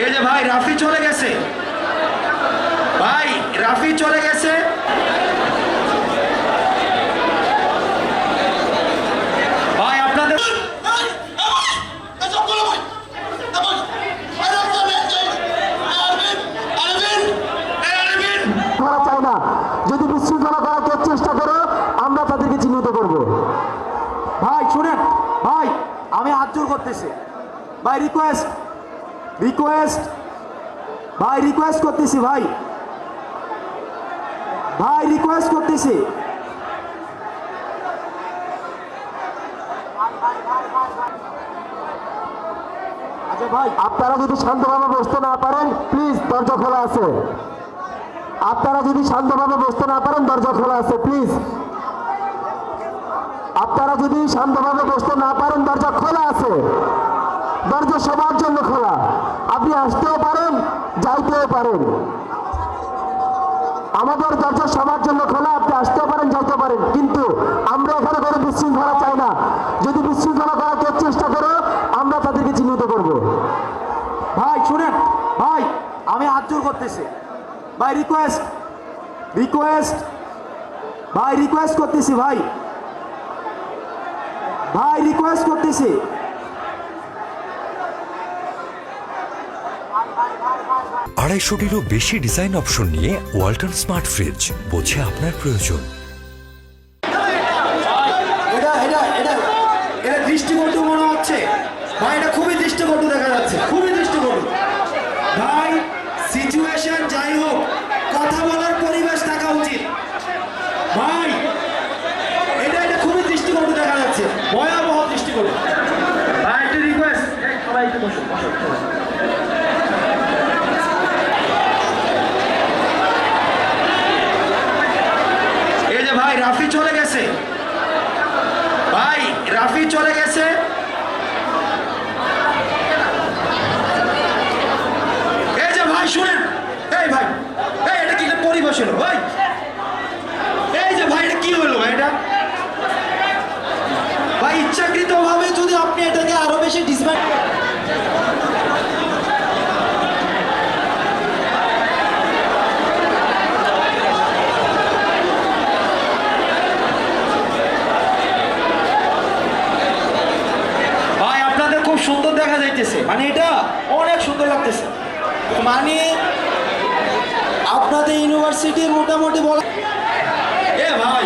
এই যে ভাই রাফি চলে গেছে, ভাই রাফি চলে গেছে। ভাই আপনাদের করা চাই না। যদি বিশৃঙ্খলা করার চেষ্টা করো আমরা তাদেরকে চিহ্নিত করব। ভাই শুনেন, ভাই আমি হাত জোর করতেছি, ভাই রিকোয়েস্ট রিকোয়েস্ট ভাই রিকোয়েস্ট করতেছি, ভাই ভাই রিকোয়েস্ট করতেছি। আচ্ছা ভাই, আপনারা যদি শান্তভাবে বসতে না পারেন প্লিজ দরজা খোলা আছে। আপনারা যদি শান্তভাবে বসতে না পারেন দরজা খোলা আছে প্লিজ। আপনারা যদি শান্তভাবে বসতে না পারেন দরজা খোলা আছে, দরজা সবার জন্য খোলা। আপনি আসতেও পারেন যাইতেও পারেন, আমাদের দরজা সবার জন্য খোলা। আপনি আসতেও পারেন যাইতে পারেন, কিন্তু আমরা এখানে কোনো বিশৃঙ্খলা চাই না। যদি বিশৃঙ্খলা করার চেষ্টা করো আমরা তাদেরকে চিহ্নিত করব। ভাই শুনেন, ভাই আমি হাত জোর করতেছি, ভাই রিকোয়েস্ট রিকোয়েস্ট ভাই রিকোয়েস্ট করতেছি, ভাই ভাই রিকোয়েস্ট করতেছি। আড়াইশোটিরও বেশি ডিজাইন অপশন নিয়ে ওয়ালটন স্মার্ট ফ্রিজ, বোঝে আপনার প্রয়োজন। এটা দৃষ্টিকটু মনে হচ্ছে ভাই, এটা খুবই দৃষ্টিকটু দেখা যাচ্ছে, খুবই দৃষ্টিকটু। ভাই সিচুয়েশন যাই হোক, কথা বলার পরিবেশ থাকা উচিত। ভাই এটা এটা খুবই দৃষ্টিকটু দেখা যাচ্ছে, ভয়াবহ দৃষ্টিকটু। ভাই একটা রিকোয়েস্ট, সবাই একটু বসো বসো। এই যে ভাই রাফি চলে গেছে, ভাই রাফি চলে গেছে। এই যে ভাই শুনেন, এই ভাই এই এটা কি পরিবেশ হলো ভাই? এই যে ভাই এটা কি হলো ভাই? এটা ভাই ইচ্ছাকৃত ভাবে যদি আপনি এটাকে আরো বেশি ডিসমাইন্ড। ভাই আপনাদের খুব সুন্দর দেখা যাইতেছে, মানে এটা অনেক সুন্দর লাগতেছে। মানে আপনাদের ইউনিভার্সিটির মোটামুটি বলা, এ ভাই